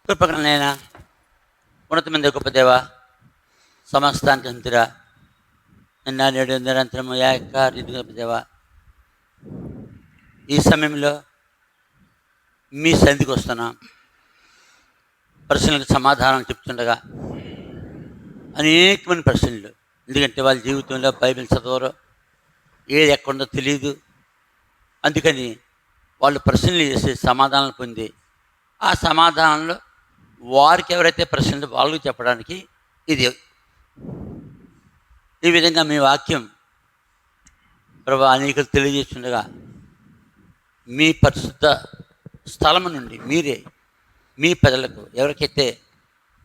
కృపగలనైనా ఉన్నతమైన గొప్ప దేవ, సమస్తానికి అంతిరా నిన్న నేడు నిరంతరము ఏక రీతి గొప్ప దేవ, ఈ సమయంలో మీ సన్నిధికి వస్తున్నాం. ప్రశ్నలకు సమాధానం చెప్తుండగా అనేకమైన ప్రశ్నలు, ఎందుకంటే వాళ్ళ జీవితంలో బైబిల్ చదవరు, ఏది ఎక్కడుందో తెలియదు. అందుకని వాళ్ళు ప్రశ్నలు చేసి సమాధానాలు పొంది ఆ సమాధానంలో వారికి ఎవరైతే ప్రశ్నలు వాళ్ళకి చెప్పడానికి ఇది. ఈ విధంగా మీ వాక్యం ప్రభు అనేకలు తెలియజేస్తుండగా మీ పరిశుద్ధ స్థలం నుండి మీరే మీ ప్రజలకు ఎవరికైతే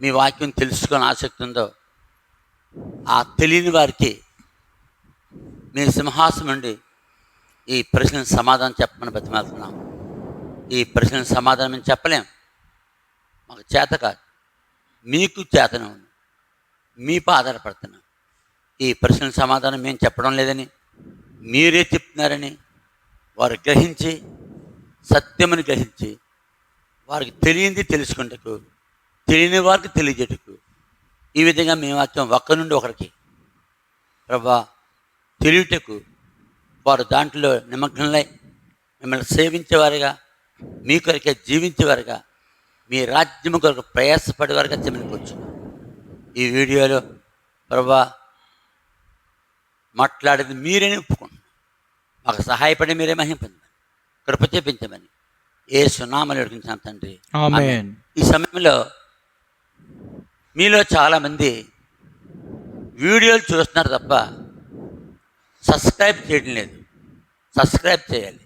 మీ వాక్యం తెలుసుకొని ఆసక్తి ఉందో ఆ తెలియని వారికి మీ సింహాసనం నుండి ఈ ప్రశ్నలకు సమాధానం చెప్పమని బతిమాలుతున్నాం. ఈ ప్రశ్నలకు సమాధానం మేము చెప్పలేం, మాకు చేత కాదు, మీకు చేతనే ఉంది, మీపై ఆధారపడుతున్నాం. ఈ ప్రశ్నలకు సమాధానం మేము చెప్పడం లేదని మీరే చెప్తున్నారని వారు గ్రహించి, సత్యమని గ్రహించి, వారికి తెలియంది తెలుసుకుంటకు, తెలియని వారికి తెలియజేటకు ఈ విధంగా మీ వాక్యం ఒక్క నుండి ఒకరికి ప్రభా తెలియటకు వారు దాంట్లో నిమగ్నలై మిమ్మల్ని సేవించేవారుగా, మీ కొరకే జీవించేవారుగా, మీ రాజ్యము కొరకు ప్రయాసపడేవారుగా చెమనుకోవచ్చు. ఈ వీడియోలో ప్రభా మాట్లాడేది మీరేనే ఒప్పుకుంటున్నాం. మాకు సహాయపడి మీరే మహిమ పొందమని, కృప చూపించమని యేసు నామములో అడుగుతున్నాం తండ్రి, ఆమేన్. ఈ సమయంలో మీలో చాలామంది వీడియోలు చూస్తున్నారు తప్ప సబ్స్క్రైబ్ చేయడం లేదు. సబ్స్క్రైబ్ చేయాలి,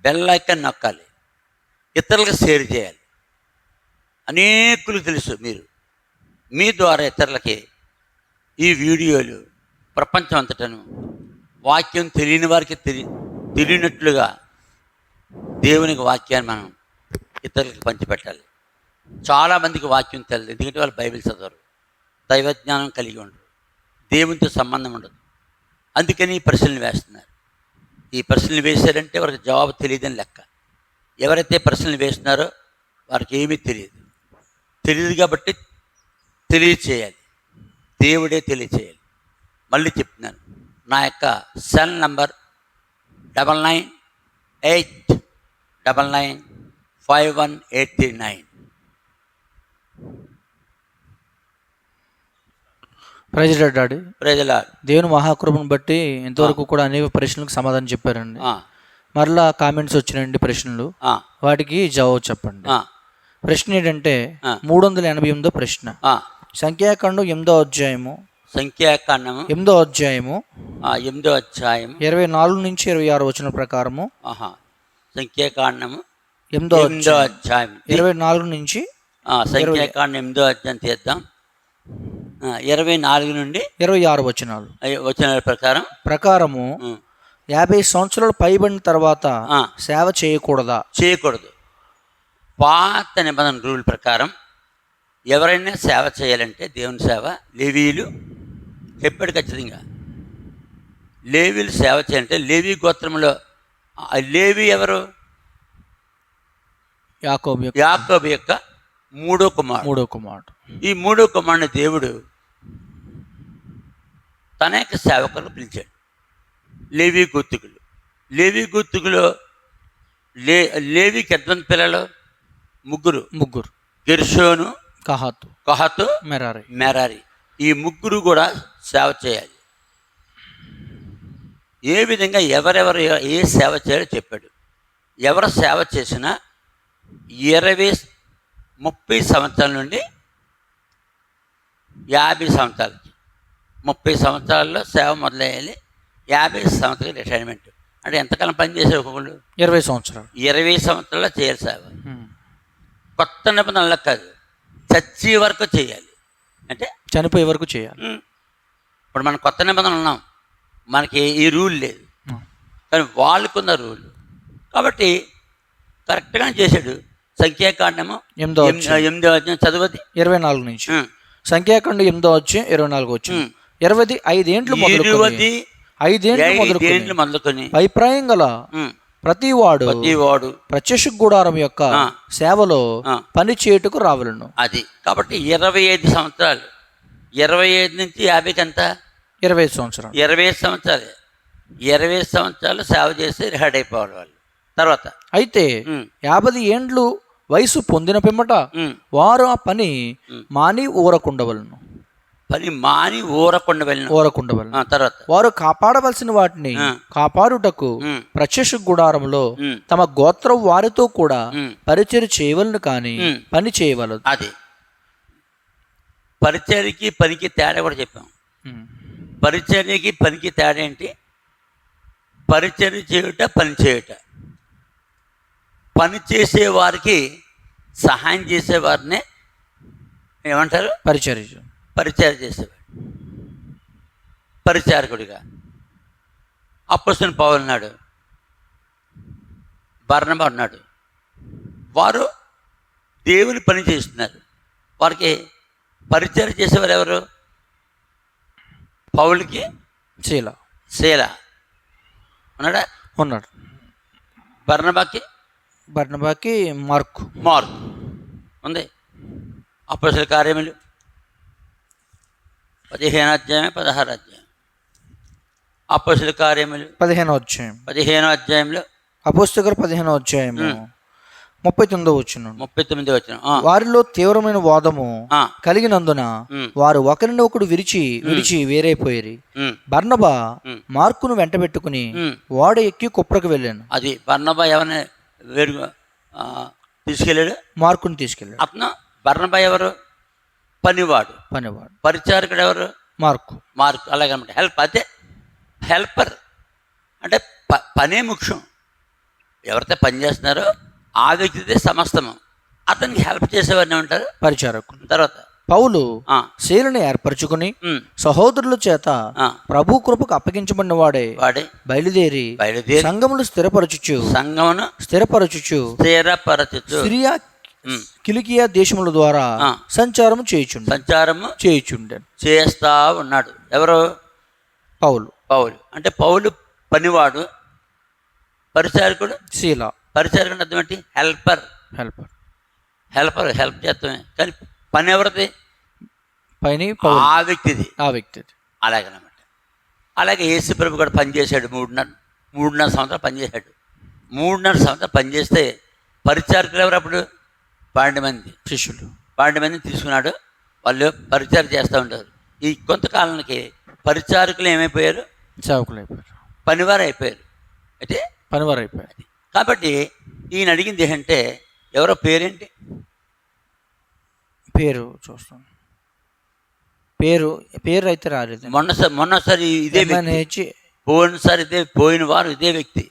బెల్ ఐకాన్ నొక్కాలి, ఇతరులకు షేర్ చేయాలి. అనేకులు తెలుసు, మీరు మీ ద్వారా ఇతరులకి ఈ వీడియోలు ప్రపంచం అంతటను వాక్యం తెలియని వారికి తెలియనట్లుగా దేవునికి వాక్యాన్ని మనం ఇతరులకు పంచిపెట్టాలి. చాలామందికి వాక్యం తెలియదు, ఎందుకంటే వాళ్ళు బైబిల్ చదవరు, దైవజ్ఞానం కలిగి ఉండరు, దేవునితో సంబంధం ఉండదు. అందుకని ఈ ప్రశ్నలు వేస్తున్నారు. ఈ ప్రశ్నలు వేశారంటే వారికి జవాబు తెలియదని లెక్క. ఎవరైతే ప్రశ్నలు వేస్తున్నారో వారికి ఏమీ తెలియదు కాబట్టి తెలియచేయాలి, దేవుడే తెలియచేయాలి. మళ్ళీ చెప్తున్నాను, నా యొక్క సెల్ నంబర్ 9989951839. ప్రజలాడు దేవుని మహాకృపను బట్టి ఇంతవరకు కూడా అనేక ప్రశ్నలకు సమాధానం చెప్పారండి. మరలా కామెంట్స్ వచ్చినాయండి ప్రశ్నలు, వాటికి జవాబు చెప్పండి. ప్రశ్న ఏంటంటే 388 ప్రశ్న, సంఖ్యాకాండం 8వ అధ్యాయము 24 నుంచి 26 వచనం ప్రకారము, సంఖ్యాకాండము 8వ అధ్యాయం 24 నుంచి సంఖ్యాకాండం 8వ అధ్యాయం తీద్దాం. 24 నుండి 26 వచనాల ప్రకారము 50 సంవత్సరాలు పైబడిన తర్వాత సేవ చేయకూడదు. పాత నిబంధన రూల్ ప్రకారం ఎవరైనా సేవ చేయాలంటే దేవుని సేవ, లేవీయులు చెప్పాడు ఖచ్చితంగా. లేవీలు సేవ చేయాలంటే లేవీ గోత్రంలో లేవీ ఎవరు? యాకోబు యొక్క మూడో కుమారుడు. ఈ మూడో కుమారుని దేవుడు తన యొక్క సేవకులను పిలిచాడు, లేవీ గోత్రికులు. లేవీకి ఎంతమంది పిల్లలు? ముగ్గురు. గెర్షోను, కహాతు, మెరారి. ఈ ముగ్గురు కూడా సేవ చేయాలి. ఏ విధంగా ఎవరెవరు ఏ సేవ చేయాలో చెప్పాడు. ఎవరు సేవ చేసినా 30 సంవత్సరాల నుండి 50 సంవత్సరాలకి, 30 సంవత్సరాల్లో సేవ మొదలయ్యాలి, 50 సంవత్సరాలు రిటైర్మెంట్. అంటే ఎంతకాలం పనిచేసే ఒకళ్ళు? 20 సంవత్సరాలు. 20 సంవత్సరాల్లో చేయాలి సేవ. కొత్త నిబంధనలకు కాదు, చచ్చే వరకు చేయాలి, అంటే చనిపోయే వరకు చేయాలి. ఇప్పుడు మనం కొత్త నిబంధనలు ఉన్నాం, మనకి ఈ రూల్ లేదు, కానీ వాళ్ళకున్న రూల్ కాబట్టి కరెక్ట్గానే చేశాడు. సంఖ్యాకాండము 8వ అధ్యాయం చదువుది 24 నుంచి. సంఖ్యాకాండం 8వ అధ్యాయం 24 వచ్చింది. 25 ఏండ్లు మొదలుకొని మొదలుకొని అభిప్రాయం గల ప్రతివాడు ప్రతివాడు ప్రత్యక్ష గుడారం యొక్క ఆ. సేవలో ఆ. పని చేయుటకు రావలను. అది కాబట్టి 25 సంవత్సరాలు, 25 నుంచి 50కి ఎంత, 25 సంవత్సరాలు. 25 సంవత్సరాలు, 25 సంవత్సరాలు సేవ చేసి రిహార్డ్ అయిపోవాలి వాళ్ళు. తర్వాత అయితే ఉమ్, 50 ఏండ్లు వయసు పొందిన పిమ్మట ఉమ్, వారు ఆ పని మాని ఊరకుండవలను. పని మాని ఊరకుండా వెళ్ళిన ఊరకుండవలను. తర్వాత వారు కాపాడవలసిన వాటిని ఆ. కాపాడుటకు ఉమ్, ప్రత్యక్ష గుడారంలో ఉమ్, తమ గోత్రం వారితో కూడా ఉమ్, పరిచయం చేయవలను, కానీ ఉమ్. పని చేయవలదు. అది పరిచర్యకి పనికి తేడా కూడా చెప్పాం. పరిచర్యకి పనికి తేడా ఏంటి? పరిచర్య చేయుట, పని చేయుట. పని చేసే వారికి సహాయం చేసేవారినే ఏమంటారు? పరిచర్య. పరిచర్య చేసేవాడు, పరిచారకుడిగా. అప్పొస్తలుడైన పౌలు ఉన్నాడు, బర్నబా ఉన్నాడు. వారు దేవుని పని చేస్తున్నారు. వారికి పరిచర్య చేసేవారు ఎవరు? పౌలుకి శీల ఉన్నాడా? ఉన్నాడు. బర్నబాకి మార్కు ఉంది. అప్పొస్తలుల కార్యములు 15వ అధ్యాయం, 16వ అధ్యాయం. అప్పొస్తలుల కార్యములు 15వ అధ్యాయం. 15వ అధ్యాయంలో అపోస్తలుల 15వ అధ్యాయము 39వ వచనం. 39వ వచనం. వారిలో తీవ్రమైన వాదము కలిగినందున వారు ఒకరిని ఒకడు విడిచి వేరైపోయి బర్నబా మార్కును వెంటబెట్టుకుని వాడ ఎక్కి కుప్రకు వెళ్ళాను. అది బర్నబా ఎవరిని తీసుకెళ్ళాడు? మార్కుని తీసుకెళ్ళాడు. అతను బర్నబా ఎవరు? పనివాడు. పరిచారకుడు ఎవరు? మార్కు. అలాగనమాట. అదే హెల్పర్ అంటే పనే ముఖ్యం. ఎవరైతే పని చేస్తున్నారో ఆ వ్యక్తిదే సమస్తము. అతనికి హెల్ప్ చేసేవారిని ఉంటారు పరిచారకుడు. తర్వాత పౌలు శీలను ఏర్పరచుకుని సహోదరుల చేత ప్రభు కృపకు అప్పగించబడిన వాడే బయలుదేరి సంఘమును స్థిరపరచుచు సిరియా కిలికియా దేశముల ద్వారా సంచారము చేస్తా ఉన్నాడు. ఎవరు? పౌలు. అంటే పౌలు పనివాడు, పరిచారకుడు శీల. పరిచారకుడు అర్థం ఏంటి? హెల్పర్ హెల్ప్ చేస్తామే. కానీ పని ఎవరిది? ఆ వ్యక్తిది. అలాగనమాట. అలాగే యేసు ప్రభు కూడా పనిచేశాడు. 3.5 సంవత్సరాలు పనిచేశాడు. 3.5 సంవత్సరాలు పనిచేస్తే పరిచారకులు ఎవరు? అప్పుడు 12 మంది శిష్యులు. 12 మందిని తీసుకున్నాడు. వాళ్ళు పరిచారం చేస్తూ ఉంటారు. ఈ కొంతకాలానికి పరిచారకులు ఏమైపోయారు? సేవకులు అయిపోయారు, పనివారు అయిపోయారు. అయితే కాబట్టి ఈయన అడిగింది ఏంటంటే ఎవరో పేరేంటి? పేరు చూస్తాం. పేరు అయితే రాలేదు. మొన్నసారి ఇదే పోయిన వారు ఇదే వ్యక్తి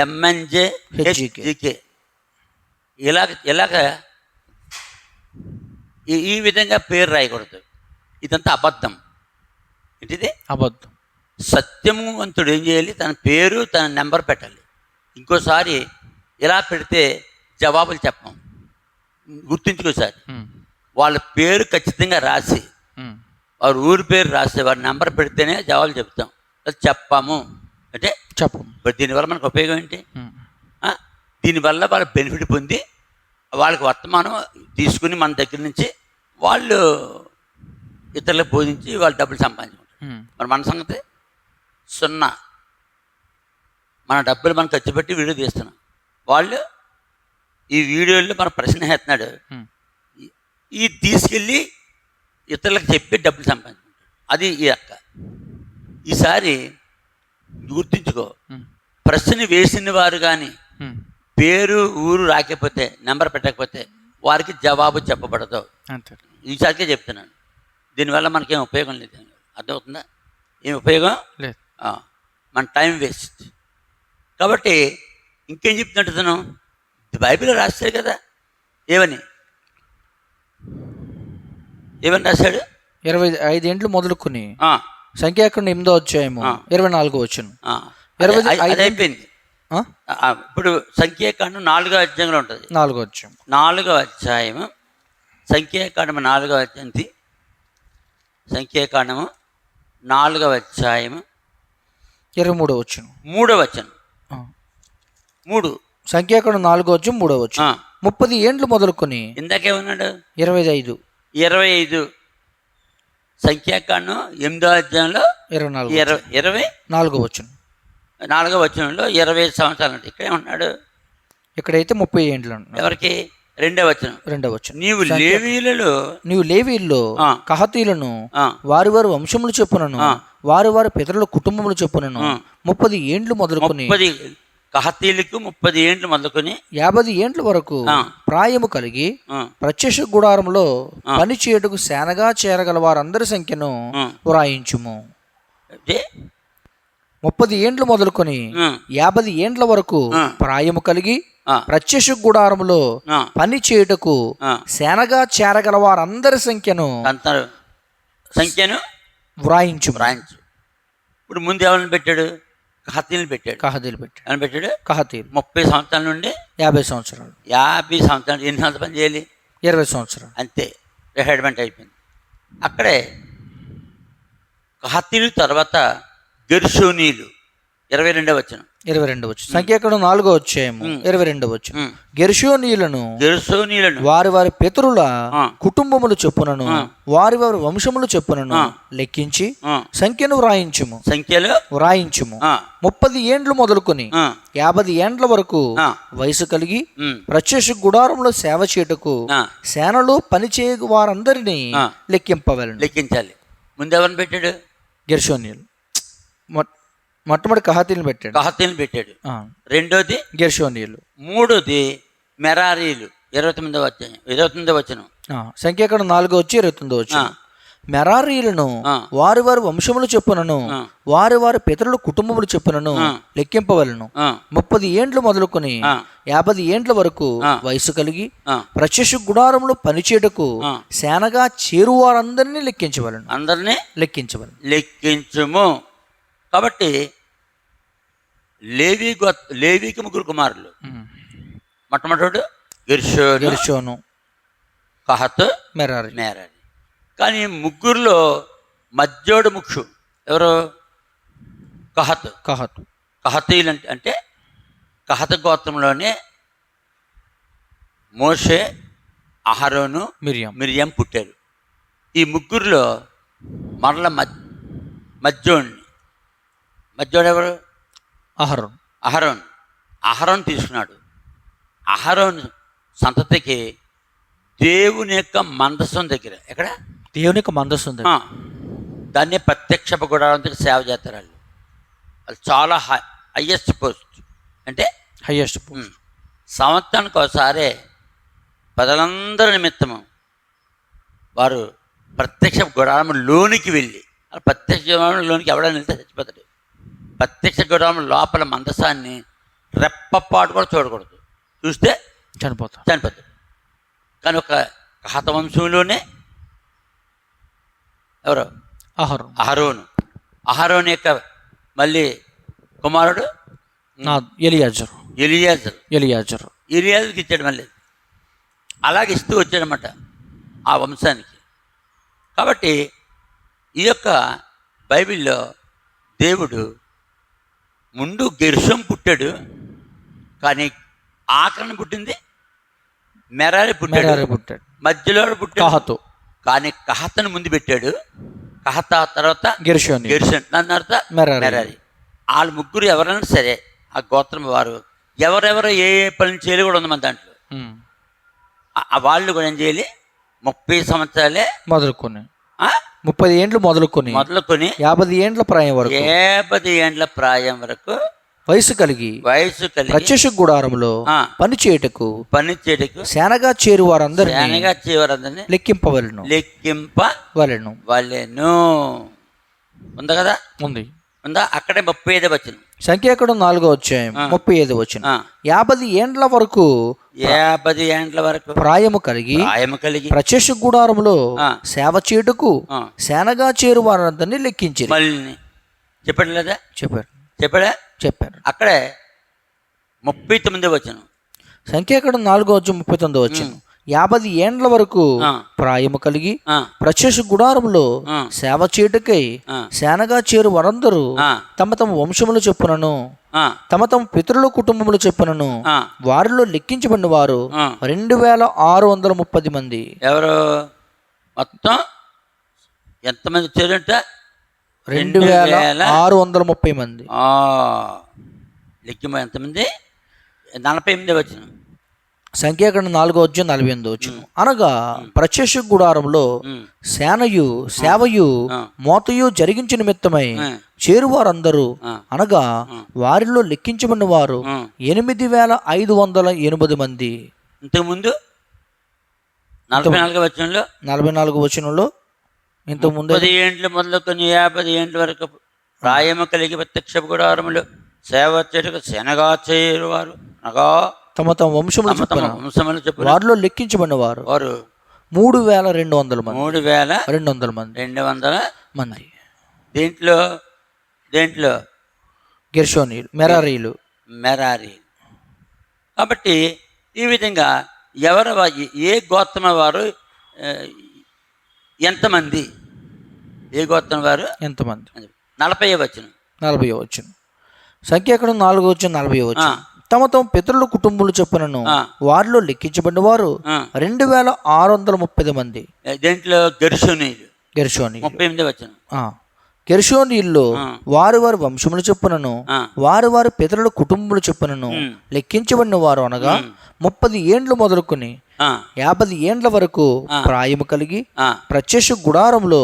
MNJHGK. ఇలాగ ఈ విధంగా పేరు రాయకూడదు. ఇదంతా అబద్ధం. ఏంటిది? అబద్ధం. సత్యవంతుడు ఏం చేయాలి? తన పేరు, తన నెంబర్ పెట్టాలి. ఇంకోసారి ఇలా పెడితే జవాబులు చెప్పం. గుర్తుంచుకోసారి వాళ్ళ పేరు ఖచ్చితంగా రాసి, వారి ఊరి పేరు రాసి, వారి నెంబర్ పెడితేనే జవాబులు చెప్తాం. చెప్పాము అంటే చెప్పం. దీనివల్ల మనకు ఉపయోగం ఏంటి? దీనివల్ల వాళ్ళు బెనిఫిట్ పొంది వాళ్ళకి వర్తమానం తీసుకుని మన దగ్గర నుంచి వాళ్ళు ఇతరులకు బోధించి వాళ్ళు డబ్బులు సంపాదించుకుంటారు. మరి మన సంగతి 0. మన డబ్బులు మనం ఖర్చు పెట్టి వీడియో తీస్తున్నాం. వాళ్ళు ఈ వీడియోలో మన ప్రశ్న వేస్తున్నాడు, ఈ తీసుకెళ్ళి ఇతరులకు చెప్పి డబ్బులు సంపాదించుకుంటాడు. అది ఈ అక్క. ఈసారి గుర్తుంచుకో, ప్రశ్న వేసిన వారు కానీ పేరు ఊరు రాకపోతే, నెంబర్ పెట్టకపోతే వారికి జవాబు చెప్పబడదు. ఈసారికే చెప్తున్నాను. దీనివల్ల మనకేం ఉపయోగం లేదు. అర్థమవుతుందా? ఏం ఉపయోగం లేదు. మన టైం వేస్ట్. కాబట్టి ఇంకేం చెప్తున్నట్టు తను బైబిల్లో రాస్తాడు కదా. ఏమని రాశాడు? 25 ఏండ్లు మొదలుకొని సంఖ్యాకాండం 8వ అధ్యాయము 24వ వచనం. అయిపోయింది. ఇప్పుడు సంఖ్యాకాండం 4వ అధ్యాయంలో ఉంటుంది. 4వ అధ్యాయము సంఖ్యాకాండం 4వ అధ్యాయం. సంఖ్యాకాండము 4వ అధ్యాయము 23వ వచనం. 3వ వచనం. 3. సంఖ్యాకాండం 4:3 30 ఏండ్లు మొదలుకొని ఇందాకేమన్నాడు? 25. 25. సంఖ్యాకాండం 8వ అధ్యాయంలో 24 4వ వచనంలో 25 సంవత్సరాలు అంటే ఇక్కడ ఏమన్నాడు? ఇక్కడైతే 30 ఏండ్లు అంటున్నాడు. ఎవరికి? 2వ వచనం. నీవు లేవీయుల్లో కహాతీయులను వారి వారి వంశములు చెప్పునను వారి వారి పితరుల కుటుంబములు చెప్పునను 30 ఏండ్లు మొదలుకొని కహాతీయులకు 30 ఏండ్లు మొదలుకొని 50 ఏండ్ల వరకు ప్రాయము కలిగి ప్రత్యక్ష గుడారంలో పని చేయుటకు సేనగా చేరగల వారందరి సంఖ్యను వ్రాయించుము. 30 ఏండ్లు మొదలుకొని 50 ఏండ్ల వరకు ప్రాయము కలిగి ప్రత్యక్ష గుడారములో పని చేయుటకు సేనగా చేరగల వారందరి సంఖ్యను వ్రాయించు. ఇప్పుడు ముందు ఎవరిని పెట్టాడు? కహాతీయులు పెట్టాడు. ఎవరిని పెట్టాడు? కహాతీయులు. 30 సంవత్సరాల నుండి 50 సంవత్సరాలు. 50 సంవత్సరాలు. ఎన్ని సంవత్సరాలు పని చేయాలి? 20 సంవత్సరాలు. అంతే, రిటైర్మెంట్ అయిపోయింది. అక్కడే కహాతీయులు తర్వాత గెర్షోనీయులు 22వ వచనం. సంఖ్యాకాండం 4వ అధ్యాయం 22వ వచనం. గెర్షోనీయులను వారి వారి పితరుల కుటుంబములు చెప్పునను వారి వారి వంశములు చెప్పునను లెక్కించి సంఖ్యను వ్రాయించుము. 30 ఏండ్లు మొదలుకొని 50 ఏండ్ల వరకు వయసు కలిగి ప్రత్యక్ష గుడారంలో సేవ చేయుటకు సేనలో పని చేయ వారందరినీ లెక్కించాలి. ముందు ఎవరిని పెట్టాడు? గెర్షోనీయులు. మొట్టమొదటి కహాతీయులను పెట్టాడు. రెండోది గెర్షోనీయులు. మూడోది మెరారీలు. 29వ వచనం. సంఖ్యాకాండం 4:29 వచనం. మెరారీలను వారి వారి వంశములు చెప్పునను వారి వారి పితరుల కుటుంబములు చెప్పునను లెక్కింపవలను. 30 ఏండ్లు మొదలుకొని 50 ఏండ్ల వరకు వయసు కలిగి ప్రత్యక్ష గుడారంలో పనిచేయటకు సేనగా చేరువారందరినీ లెక్కించుము. కాబట్టి లేవీకి 3 కుమారులు. మొట్టమొదటి గెర్షోను, కహత్, మెరారి. కానీ ముగ్గురులో మధ్యోడు ముఖ్యు ఎవరు? కహతీయులు. అంటే కహత్ గోత్రంలోనే మోషే, అహరోను, మిరియం పుట్టారు. ఈ ముగ్గురులో మరల మధ్యోడు ఎవరు? అహరోన్ తీసుకున్నాడు. అహరోన్ సంతతికి దేవుని యొక్క మందసం దగ్గర, ఎక్కడ? దేవుని యొక్క మందసం దగ్గర, దాన్ని ప్రత్యక్ష గుడారం దగ్గర సేవ చేస్తారు. వాళ్ళు చాలా హైయెస్ట్ పోస్ట్. అంటే సంవత్సరానికి ఒకసారి ప్రజలందరి నిమిత్తము వారు ప్రత్యక్ష గుడారం లోనికి వెళ్ళి, ప్రత్యక్ష గుడారం లోనికి ఎవడైనా వెళ్తే చచ్చిపోతాడు. ప్రత్యక్ష గుడారం లోపల మందసాన్ని రెప్పపాటు కూడా చూడకూడదు. చూస్తే చనిపోతాడు. కానీ ఒక కహత వంశంలోనే ఎవరు? అహరోను యొక్క మళ్ళీ కుమారుడు ఎలియాజరుకి ఇచ్చాడు. మళ్ళీ అలాగే ఇస్తూ వచ్చాడనమాట ఆ వంశానికి. కాబట్టి ఈ యొక్క బైబిల్లో దేవుడు ముందు గెర్షోం పుట్టాడు, కానీ ఆఖరణ పుట్టింది మెరారి పుట్టాడు. మధ్యలో పుట్టాడు, కానీ కహతను ముందు పెట్టాడు. కహత తర్వాత గెర్షోన్, దాని తర్వాత మెరారి. వాళ్ళు ముగ్గురు ఎవరైనా సరే ఆ గోత్రం వారు ఎవరెవరు ఏ పని చేయాలి కూడా ఉంది మన దాంట్లో. వాళ్ళు కూడా ఏం చేయాలి? 30 సంవత్సరాలే మొదలుకొని 30 ఏండ్లు మొదలుకొని 50 ఏండ్ల ప్రాయం వరకు వయసు కలిగి ప్రత్యక్ష గుడారములో పని చేయుటకు సేనగా చేరు వారందరినీ లెక్కింపవలెను. ఉందా కదా? ఉందా? అక్కడే 35వ వచనం. సంఖ్యాకాండం 4వ అధ్యాయం 35వ వచనం. 50 ఏండ్ల వరకు ప్రాయము కలిగి ప్రత్యక్ష గుడారములో సేవ చేయుటకు సేనగా చేరు వారందరినీ లెక్కించి చెప్పండి లేదా? చెప్పాడు. అక్కడే 39వ వచనం. సంఖ్యాకాండం 4వ అధ్యాయం 39వ వచనం. 50 ఏండ్ల వరకు ఆ. ప్రాయము కలిగి ఆ, ప్రత్యక్ష గుడారములో ఆ. సేవ చేయుటకై ఆ. సేనగా చేరు వారందరూ ఆ. తమ తమ వంశములు చెప్పునను ఆ, తమ తమ పితరుల కుటుంబములు చెప్పునను ఆ. వారిలో లెక్కించబడిన వారు ఆ. 2630 మంది. ఎవరు మొత్తం ఎంతమంది వచ్చారంట? 2630 మంది. లెక్కిమ ఎంతమంది? 48 వచ్చిన. సంఖ్యాకాండం 4:48 అనగా ప్రత్యక్ష గుడారంలో సేనయు సేవయు మోతయు జరిగించిన నిమిత్తమై చేరువారందరూ అనగా వారిలో లెక్కించబడిన వారు 8580 మంది. ఇంతకుముందు 44 వచనంలో 44 వచనంలో ఇంతకుముందు 10 ఏండ్లు మొదలుకొని 50 ఏండ్ల వరకు ప్రాయము కలిగి ప్రత్యక్ష గుడారములు సేవ చేయుటకు శనగా చేరువారు అనగా తమ తమ వంశములు చొప్పున వంశములు చెప్పిన వారిలో లెక్కించబడిన వారు వారు 3200 మంది. 3200 మంది. దీంట్లో గెర్షోనీయులు, మెరారీలు. కాబట్టి ఈ విధంగా ఏ గోత్రం వారు ఎంతమంది, ఏ గోత్రం వారు ఎంతమంది? 40 వచనం. 40 వచనం. సంఖ్యాకాండం 4:40 తమ తమ పితరుల కుటుంబములు చెప్పునను వారిలో లెక్కించబడిన వారు 2630 మంది. దేంట్లో గెర్షోనీయులు 38 వచనం. గెర్షోనీయుల్లో వారి వారి వంశములు చెప్పునను వారి వారి పితరుల కుటుంబములు చెప్పునను లెక్కించబడిన వారు అనగా 30 ఏండ్లు మొదలుకొని 50 ఏండ్ల వరకు ప్రాయము కలిగి ప్రత్యక్ష గుడారంలో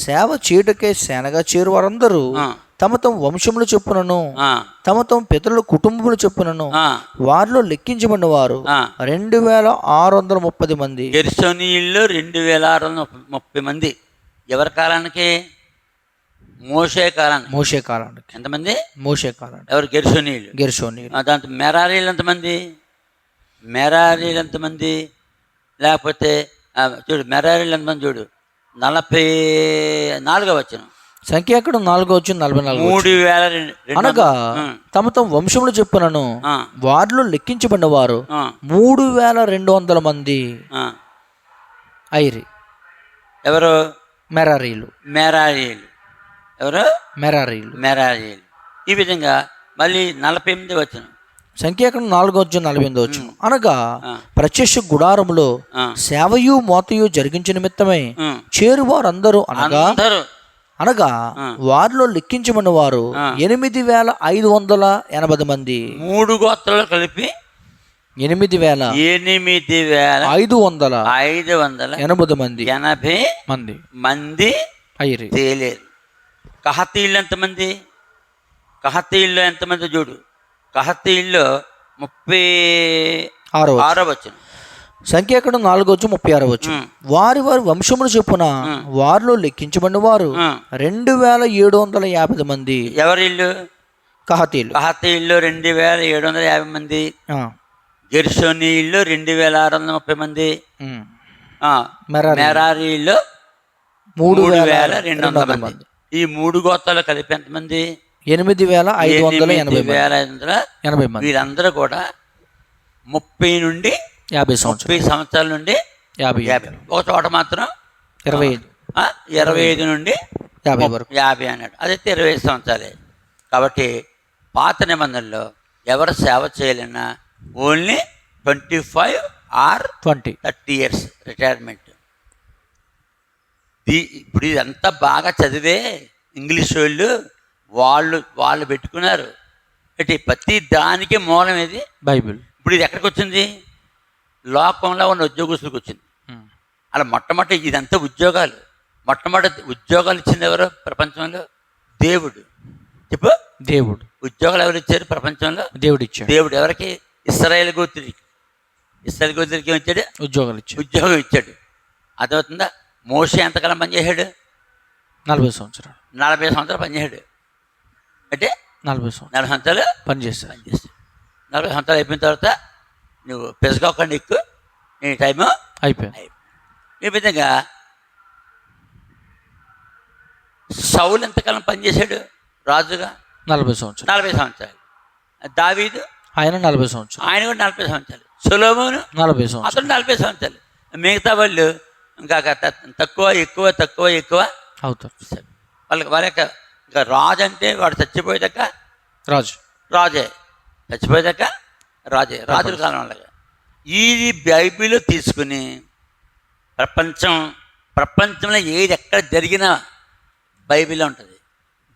సేవ చేయుటకే సేనగా చేరు వారందరూ తమ తమ వంశములు చెప్పునను తమ తమ పితరుల కుటుంబములు చెప్పునను వారిలో లెక్కించబడిన వారు 2630 మంది. గెర్షోనీయుల్లో 2630 మంది. ఎవరి కాలానికి? మోషే కాలానికి. ఎంతమంది? మోషే కాలానికి. ఎవరు? గెర్షోనీయులు. దాంతో మెరారీలు ఎంతమంది? లేకపోతే చూడు, మెరారీలు ఎంతమంది చూడు, 44 వచనం. సంఖ్యాకాండం 4:44 3000 అనగా తమ తమ వంశములు చెప్పునను వారిలో లెక్కించబడిన వారు 3200 మంది ఐరి. ఎవరు? మెరారీలు. ఎవరు? మెరారీలు. ఈ విధంగా మళ్ళీ 48 వచనం. సంఖ్యాకాండం 4:48 అనగా ప్రత్యక్ష గుడారములో సేవయు మోతయు జరిగించిన నిమిత్తమై చేరువారందరూ అనగా వారిలో లెక్కించబడిన వారు 8580 మంది. 3 గోత్రాలు కలిపి 8580 మంది. 80 మంది ఐరి. తేలేరు. కహతీయులు ఎంతమంది? కహతీయుల్లో ఎంతమంది చూడు. కహతీయుల్లో 36 వచనం. సంఖ్యాకాండం 4:36 వారి వారి వంశములు చొప్పున వారిలో లెక్కించబడిన వారు 2750 మంది. ఎవరిల్లు? కహతీయులు. 2750 మంది. గెర్షోనీయుల్లో 2630 మంది. మెరారీల్లో 3200 మంది. ఈ 3 గోత్రాలు కలిపి ఎంతమంది? 8580 మంది. వీరందరూ కూడా 30 నుండి 50 సంవత్సరాల నుండి 50. ఒక చోట మాత్రం 25 నుండి 50 వరకు 50 అన్నాడు. అదైతే 25 సంవత్సరాలే. కాబట్టి పాత నిబంధనలో ఎవరు సేవ చేయాలన్నా ఓన్లీ 25 or 30 years రిటైర్మెంట్. ఇప్పుడు ఇదంతా బాగా చదివే ఇంగ్లీష్ వాళ్ళు పెట్టుకున్నారు. ప్రతి దానికి మూలం ఏది? బైబిల్. ఇప్పుడు ఇది ఎక్కడికి వచ్చింది? లోకంలో ఉన్న ఉద్యోగస్తులకు వచ్చింది. అలా మొట్టమొదటి ఇదంతా ఉద్యోగాలు. మొట్టమొదటి ఉద్యోగాలు ఇచ్చింది ఎవరు ప్రపంచంలో? దేవుడు. చెప్పు. దేవుడు. ఉద్యోగాలు ఎవరు ఇచ్చారు ప్రపంచంలో? దేవుడు ఇచ్చాడు. దేవుడు ఎవరికి? ఇశ్రాయేలు గోత్రికి ఇచ్చాడు ఉద్యోగం ఇచ్చాడు. అర్థమవుతుందా? మోషే ఎంతకాలం పనిచేశాడు? 40 సంవత్సరాలు పనిచేశాడు. అంటే 40 సంవత్సరాలు పనిచేస్తాడు. 40 సంవత్సరాలు అయిపోయిన తర్వాత నువ్వు పెసగొక్కండి ఎక్కువ, నీ టైము అయిపోయింది. ఈ విధంగా సౌలు ఎంతకాలం పనిచేశాడు రాజుగా? 40 సంవత్సరాలు. దావీదు ఆయన 40 సంవత్సరాలు. ఆయన కూడా 40 సంవత్సరాలు. సొలొమోను 40 సంవత్సరాలు. అతను 40 సంవత్సరాలు. మిగతా వాళ్ళు ఇంకా తక్కువ ఎక్కువ తక్కువ ఎక్కువ అవుతారు. వాళ్ళ యొక్క ఇంకా రాజు అంటే వాడు చచ్చిపోయేదాక రాజే, చచ్చిపోయేదాక రాజే, రాజుల కాలం వాళ్ళగా. ఈ బైబిల్ తీసుకుని ప్రపంచంలో ఏది ఎక్కడ జరిగినా బైబిల్లో ఉంటుంది.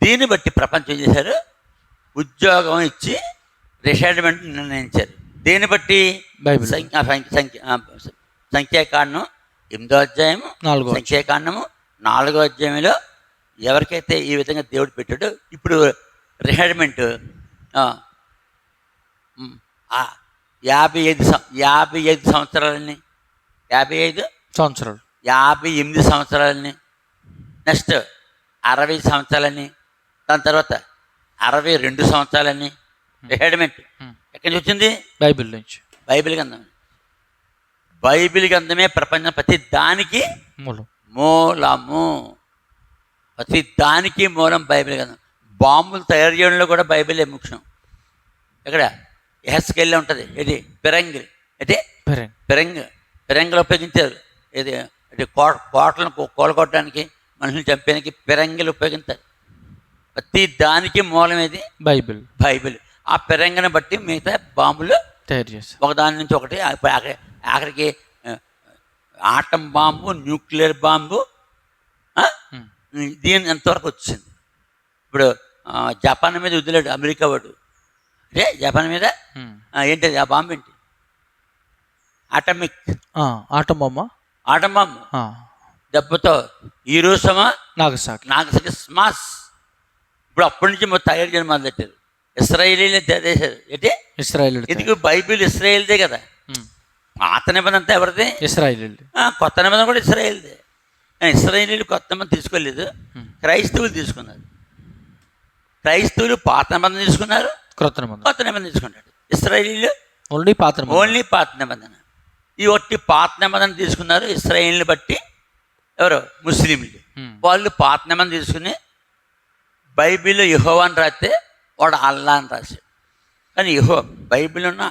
దీన్ని బట్టి ప్రపంచం ఏం చేశారు, ఉద్యోగం ఇచ్చి రిటైర్మెంట్ నిర్ణయించారు. దీన్ని బట్టి సంఖ్యాకాండం 8వ అధ్యాయము, సంఖ్యాకాండము 4వ అధ్యాయంలో ఎవరికైతే ఈ విధంగా దేవుడు పెట్టాడో ఇప్పుడు రిటైర్మెంట్ 55 సంవత్సరాలని, 58 సంవత్సరాలని, నెక్స్ట్ 60 సంవత్సరాలని, దాని తర్వాత 62 సంవత్సరాలని రిటైర్మెంట్ ఎక్కడి నుంచి వచ్చింది? బైబిల్ నుంచి. బైబిల్ గ్రంథం. బైబిల్ గ్రంథమే ప్రపంచం ప్రతి దానికి మూలము. ప్రతి దానికి మూలం బైబిల్ గ్రంథం. బాంబులు తయారు చేయడంలో కూడా బైబిలే ముఖ్యం. ఎక్కడ ఎహెస్కేల్లో ఉంటుంది, ఇది పిరంగి, అంటే పిరంగిలు ఉపయోగించారు. ఇది అంటే కోటలను కోలగొట్టడానికి, మనుషులు చంపేయడానికి పిరంగిలు ఉపయోగించారు. ప్రతి దానికి మూలం ఏది? బైబిల్. ఆ పిరంగిని బట్టి మిగతా బాంబులు తయారు చేస్తారు, ఒకదాని నుంచి ఒకటి. ఆఖరికి ఆటం బాంబు, న్యూక్లియర్ బాంబు, దీని ఎంతవరకు వచ్చింది. ఇప్పుడు జపాన్ మీద వదిలేడు అమెరికా వాడు. అంటే జపాన్ మీద ఏంటది ఆ బాంబు? ఏంటి? ఆటం బాంబు దెబ్బతో హీరోషిమా నాగసాకి స్మాష్. ఇప్పుడు అప్పటి నుంచి తయారు చేయడం మొదలెట్టారు. ఇస్రాయేలీలే చేశారు. ఏంటి? ఇది బైబిల్ ఇస్రాయేల్దే కదా. పాత నిబంధన అంతా ఎవరిది? ఇస్రాయేలీలు. కొత్త నిబంధన కూడా ఇస్రాయేల్దే. ఇస్రాయేలీలు కొత్త నిబంధన తీసుకోలేదు, క్రైస్తవులు తీసుకున్నారు. క్రైస్తవులు పాత నిబంధన తీసుకున్నారు, కొత్త నిబంధన తీసుకున్నాడు. ఇస్రాయేలీలు ఓన్లీ పాత నిబంధన. ఈ ఒట్టి పాత నిబంధన తీసుకున్నారు. ఇస్రాయేల్ని బట్టి ఎవరు? ముస్లింలు. వాళ్ళు పాత నిబంధన తీసుకుని బైబిల్లో యెహోవా అని రాస్తే వాడు అల్లా అని రాశాడు. కానీ బైబిల్ ఉన్న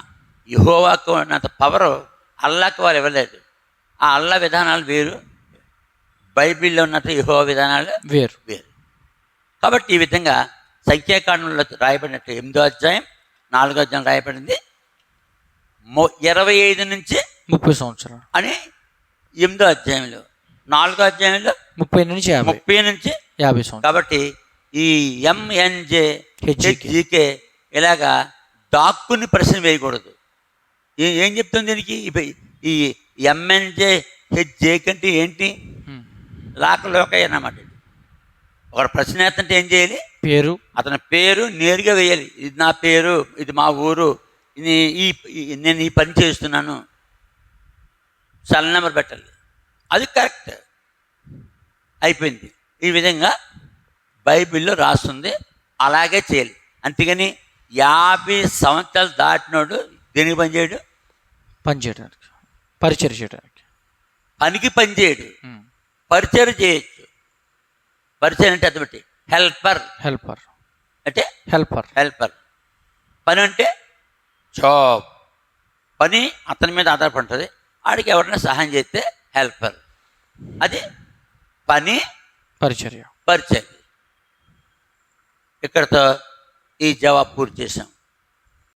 యెహోవాకు ఉన్నంత పవర్ అల్లాకి వారు ఇవ్వలేదు. ఆ అల్లా విధానాలు వేరు, బైబిల్లో ఉన్నట్టు యెహోవా విధానాలు వేరు. కాబట్టి ఈ విధంగా సంఖ్యాకాండంలో రాయబడినట్టు 8వ అధ్యాయం 4వ అధ్యాయం రాయబడింది 25 నుంచి 30 సంవత్సరాలు అని. 8వ అధ్యాయంలో, 4వ అధ్యాయంలో 30 నుంచి 50 సంవత్సరాలు. కాబట్టి ఈ MNJ HGK ఇలాగా దాక్కుని ప్రశ్న వేయకూడదు. ఏం చెప్తుంది దీనికి? ఈ MNJ HJK అంటే ఏంటి? లోకయ్య అన్నమాట. ఒకడు ప్రశ్న వేస్తుంటే ఏం చేయాలి? అతని పేరు నేరుగా వేయాలి. ఇది నా పేరు, ఇది మా ఊరు, నేను ఈ పని చేస్తున్నాను, సెల్ నెంబర్ పెట్టాలి. అది కరెక్ట్ అయిపోయింది. ఈ విధంగా బైబిల్లో రాస్తుంది, అలాగే చేయాలి. అంతేగాని 50 సంవత్సరాలు దాటినోడు దేనికి పనిచేయడు? పరిచయం చేయడానికి. పనికి పనిచేయడు, పరిచయం చేయొచ్చు. పరిచయం అంటే అది బట్టి హెల్పర్ అంటే హెల్పర్. పని అంటే జాబ్. పని అతని మీద ఆధారపడుతుంది. ఆడికి ఎవరైనా సహాయం చేస్తే హెల్పర్. అది పని, పరిచర్య. ఇక్కడతో ఈ జవాబు పూర్తి చేసాం.